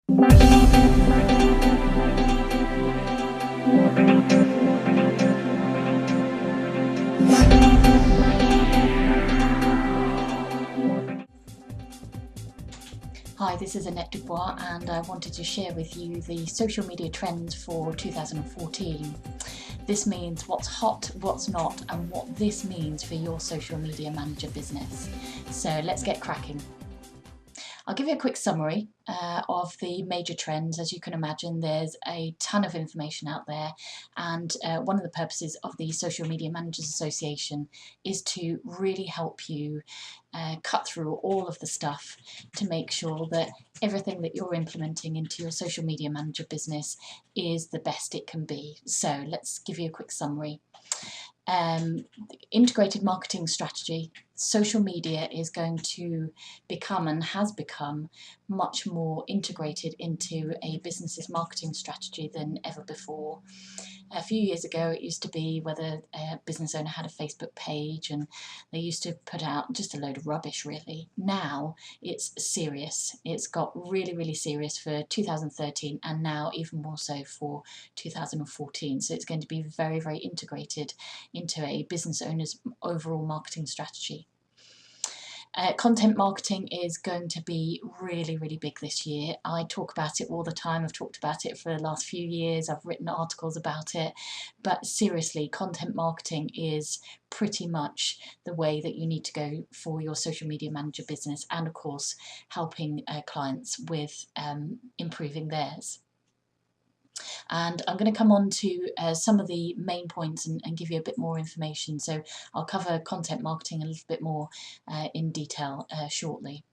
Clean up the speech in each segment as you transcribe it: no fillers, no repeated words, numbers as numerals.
Hi, this is Annette Dubois and I wanted to share with you the social media trends for 2014. This means what's hot, what's not, and what this means for your social media manager business. So let's get cracking. I'll give you a quick summary of the major trends. As you can imagine, there's a ton of information out there, and one of the purposes of the Social Media Managers Association is to really help you cut through all of the stuff to make sure that everything that you're implementing into your social media manager business is the best it can be. So let's give you a quick summary. Integrated marketing strategy. Social media is going to become and has become much more integrated into a business's marketing strategy than ever before. A few years ago, it used to be whether a business owner had a Facebook page and they used to put out just a load of rubbish, really. Now it's serious. It's got really, really serious for 2013 and now even more so for 2014. So it's going to be very, very integrated into a business owner's overall marketing strategy. Content marketing is going to be really, really big this year. I talk about it all the time. I've talked about it for the last few years. I've written articles about it. But seriously, content marketing is pretty much the way that you need to go for your social media manager business, and of course, helping clients with improving theirs. And I'm going to come on to some of the main points and give you a bit more information. So I'll cover content marketing a little bit more in detail shortly.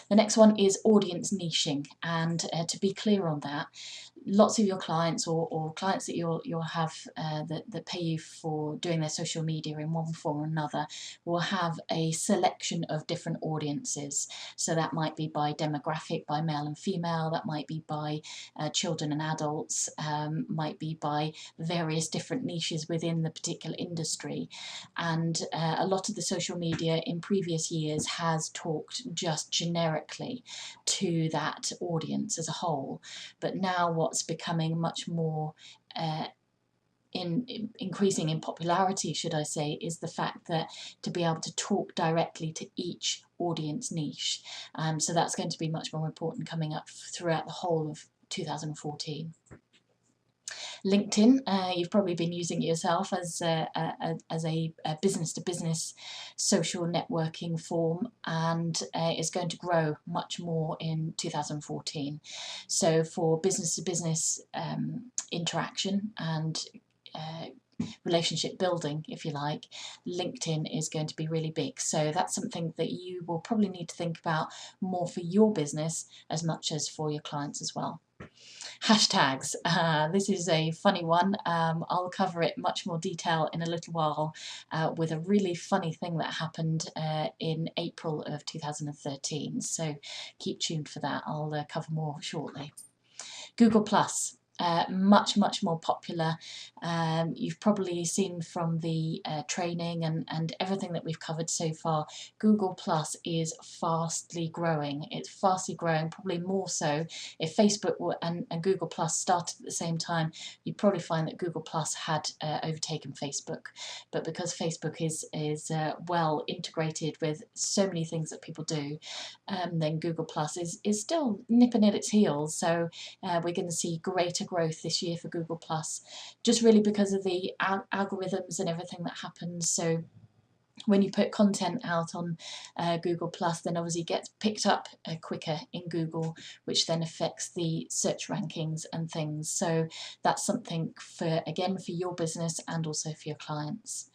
The next one is audience niching, and to be clear on that, lots of your clients or clients that you'll have that pay you for doing their social media in one form or another will have a selection of different audiences. So that might be by demographic, by male and female, that might be by children and adults, might be by various different niches within the particular industry. And a lot of the social media in previous years has talked just generically to that audience as a whole, but now what's becoming much more increasing in popularity, should I say, is the fact that to be able to talk directly to each audience niche. So that's going to be much more important coming up throughout the whole of 2014. LinkedIn, you've probably been using it yourself as a business-to-business social networking form, and it's going to grow much more in 2014. So for business-to-business interaction and relationship building, if you like, LinkedIn is going to be really big. So that's something that you will probably need to think about more for your business as much as for your clients as well. Hashtags. This is a funny one. I'll cover it much more detail in a little while with a really funny thing that happened in April of 2013. So keep tuned for that. I'll cover more shortly. Google Plus. Much more popular. You've probably seen from the training and everything that we've covered so far, Google Plus is fastly growing. It's fastly growing, probably more so. If Facebook and Google Plus started at the same time, you'd probably find that Google Plus had overtaken Facebook. But because Facebook is well integrated with so many things that people do, then Google Plus is still nipping at its heels. So we're going to see greater growth this year for Google Plus, just really because of the algorithms and everything that happens. So when you put content out on Google Plus, then obviously it gets picked up quicker in Google, which then affects the search rankings and things. So that's something for your business and also for your clients.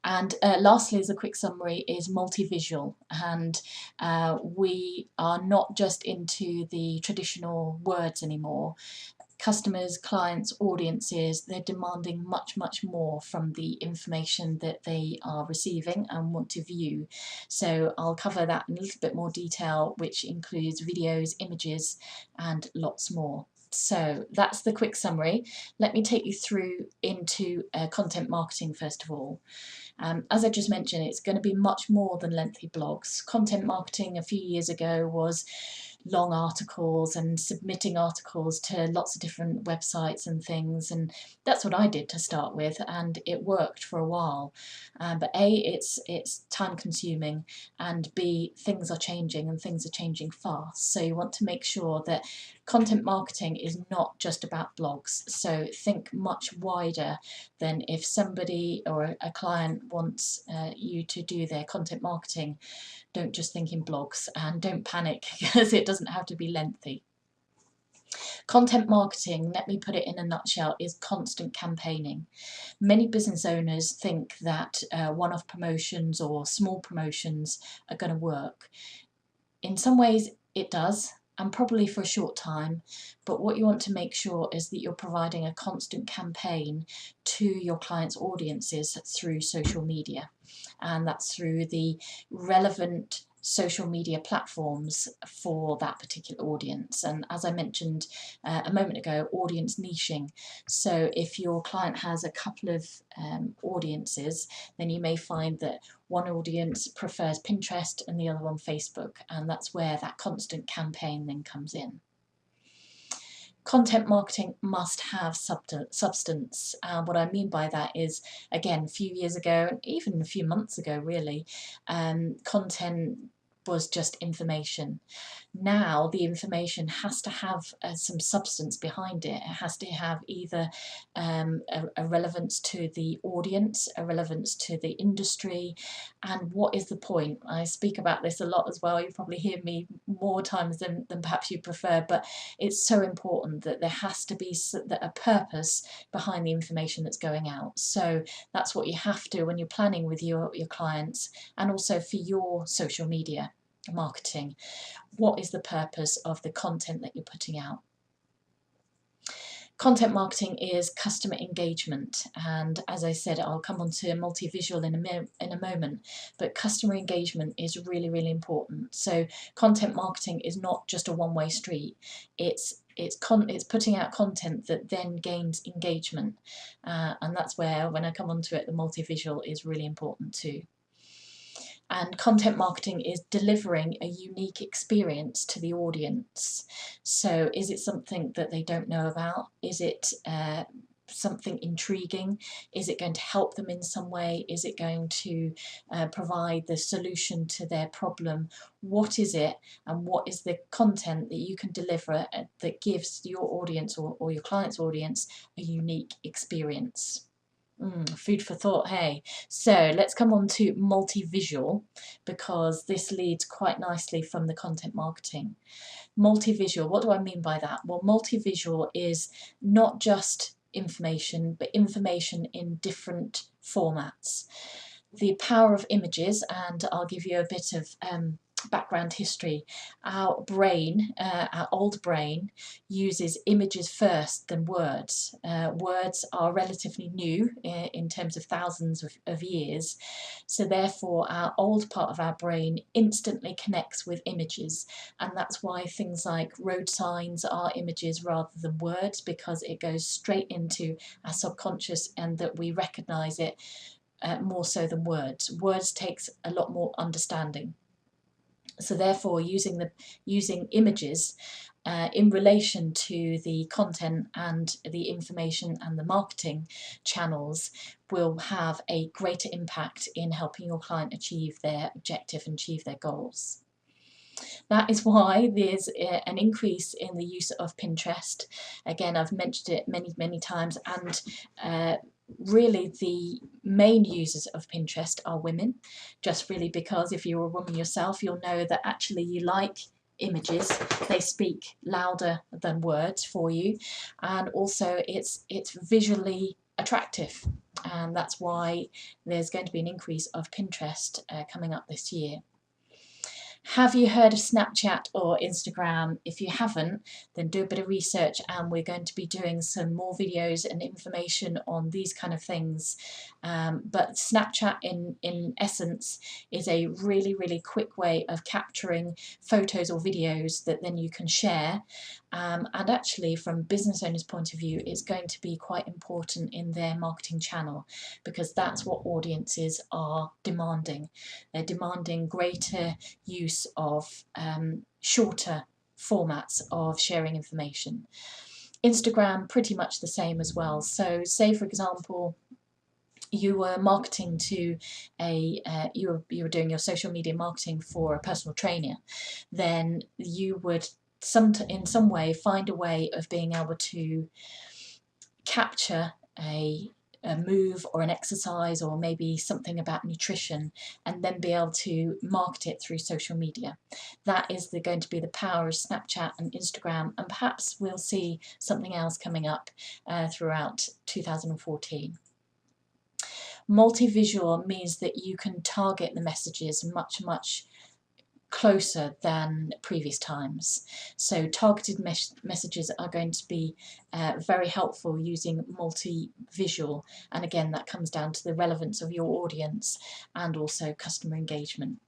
And lastly, as a quick summary, is multi-visual, and we are not just into the traditional words anymore. Customers, clients, audiences, they're demanding much more from the information that they are receiving and want to view. So I'll cover that in a little bit more detail, which includes videos, images, and lots more. So that's the quick summary. Let me take you through into content marketing first of all. As I just mentioned, it's going to be much more than lengthy blogs. Content marketing a few years ago was long articles and submitting articles to lots of different websites and things, and that's what I did to start with, and it worked for a while. But A, it's time consuming, and B, things are changing and things are changing fast. So you want to make sure that content marketing is not just about blogs. So think much wider than if somebody or a client wants you to do their content marketing. Don't just think in blogs, and don't panic because it doesn't have to be lengthy. Content marketing, let me put it in a nutshell, is constant campaigning. Many business owners think that one-off promotions or small promotions are going to work. In some ways it does, and probably for a short time, but what you want to make sure is that you're providing a constant campaign to your clients' audiences through social media, and that's through the relevant social media platforms for that particular audience. And as I mentioned a moment ago, audience niching. So if your client has a couple of audiences, then you may find that one audience prefers Pinterest and the other one Facebook, and that's where that constant campaign then comes in. Content marketing must have substance. What I mean by that is, again, a few years ago, and even a few months ago really, content was just information. Now the information has to have some substance behind it. It has to have either a relevance to the audience, a relevance to the industry, and what is the point. I speak about this a lot as well. You probably hear me more times than perhaps you prefer, but it's so important that there has to be a purpose behind the information that's going out. So that's what you have to when you're planning with your clients, and also for your social media marketing. What is the purpose of the content that you're putting out? Content marketing is customer engagement, and as I said, I'll come on to multi-visual in a moment, but customer engagement is really, really important. So content marketing is not just a one-way street. It's putting out content that then gains engagement, and that's where, when I come on to it, the multi-visual is really important too. And content marketing is delivering a unique experience to the audience. So is it something that they don't know about? Is it something intriguing? Is it going to help them in some way? Is it going to provide the solution to their problem? What is it, and what is the content that you can deliver that gives your audience or your client's audience a unique experience? Food for thought, hey. So let's come on to multi-visual, because this leads quite nicely from the content marketing. Multi-visual, what do I mean by that? Well, multi-visual is not just information, but information in different formats. The power of images, and I'll give you a bit of background history. Our brain, our old brain, uses images first than words. Words are relatively new in terms of thousands of years, so therefore our old part of our brain instantly connects with images, and that's why things like road signs are images rather than words, because it goes straight into our subconscious and that we recognise it more so than words. Words takes a lot more understanding. So therefore using images in relation to the content and the information and the marketing channels will have a greater impact in helping your client achieve their objective and achieve their goals. That is why there's an increase in the use of Pinterest. Again, I've mentioned it many times, and really the main users of Pinterest are women, just really because if you're a woman yourself, you'll know that actually you like images. They speak louder than words for you, and also it's visually attractive, and that's why there's going to be an increase of Pinterest coming up this year. Have you heard of Snapchat or Instagram? If you haven't, then do a bit of research, and we're going to be doing some more videos and information on these kind of things. But Snapchat in essence is a really, really quick way of capturing photos or videos that then you can share. And actually, from business owners' point of view, it's going to be quite important in their marketing channel, because that's what audiences are demanding. They're demanding greater use of shorter formats of sharing information. Instagram, pretty much the same as well. So say, for example, you were marketing to you were doing your social media marketing for a personal trainer, then you would in some way find a way of being able to capture a move or an exercise, or maybe something about nutrition, and then be able to market it through social media. That is going to be the power of Snapchat and Instagram, and perhaps we'll see something else coming up throughout 2014. Multi-visual means that you can target the messages much closer than previous times. So targeted messages are going to be very helpful using multi-visual, and again that comes down to the relevance of your audience and also customer engagement.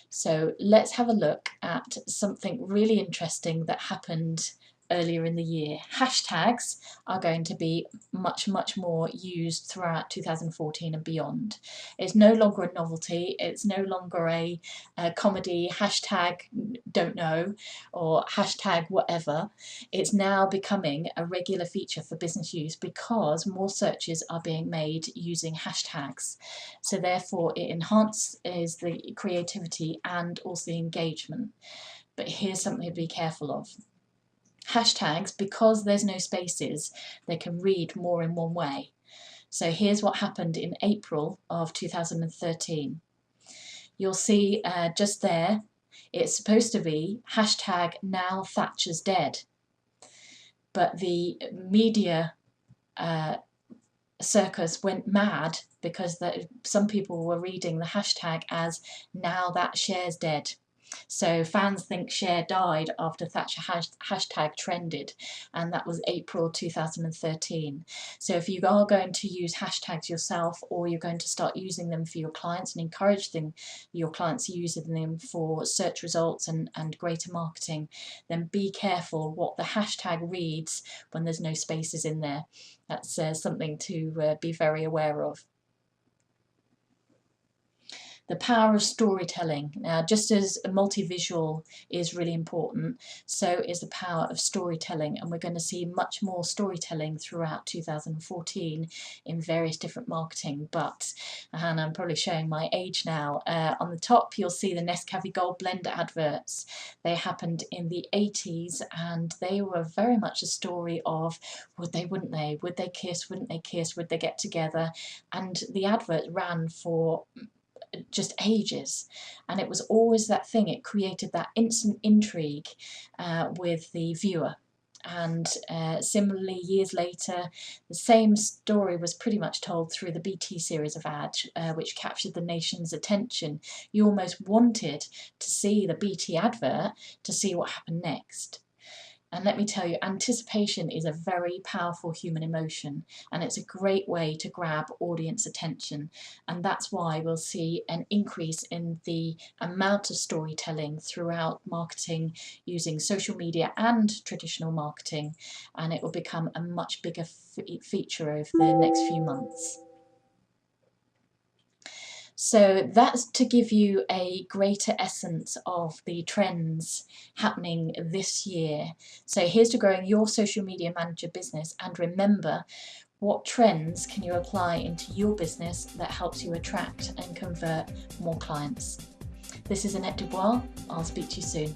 So let's have a look at something really interesting that happened earlier in the year. Hashtags are going to be much more used throughout 2014 and beyond. It's no longer a novelty, it's no longer a comedy, hashtag don't know, or hashtag whatever. It's now becoming a regular feature for business use because more searches are being made using hashtags. So therefore it enhances the creativity and also the engagement. But here's something to be careful of. Hashtags, because there's no spaces, they can read more in one way. So here's what happened in April of 2013. You'll see just there, it's supposed to be hashtag now Thatcher's dead. But the media circus went mad because some people were reading the hashtag as now that Cher's dead. So fans think Cher died after Thatcher hashtag trended, and that was April 2013. So if you are going to use hashtags yourself, or you're going to start using them for your clients and encourage your clients using them for search results and greater marketing, then be careful what the hashtag reads when there's no spaces in there. That's something to be very aware of. The power of storytelling. Now, just as a multi-visual is really important, so is the power of storytelling, and we're going to see much more storytelling throughout 2014 in various different marketing. But, and I'm probably showing my age now, on the top you'll see the Nescafe Gold Blend adverts. They happened in the 80s, and they were very much a story of would they, wouldn't they, would they kiss, wouldn't they kiss, would they get together, and the advert ran for just ages, and it was always that thing, it created that instant intrigue with the viewer. And similarly, years later, the same story was pretty much told through the BT series of ads, which captured the nation's attention. You almost wanted to see the BT advert to see what happened next. And let me tell you, anticipation is a very powerful human emotion, and it's a great way to grab audience attention. And that's why we'll see an increase in the amount of storytelling throughout marketing using social media and traditional marketing, and it will become a much bigger feature over the next few months. So that's to give you a greater essence of the trends happening this year. So here's to growing your social media manager business, and remember, what trends can you apply into your business that helps you attract and convert more clients? This is Annette Dubois. I'll speak to you soon.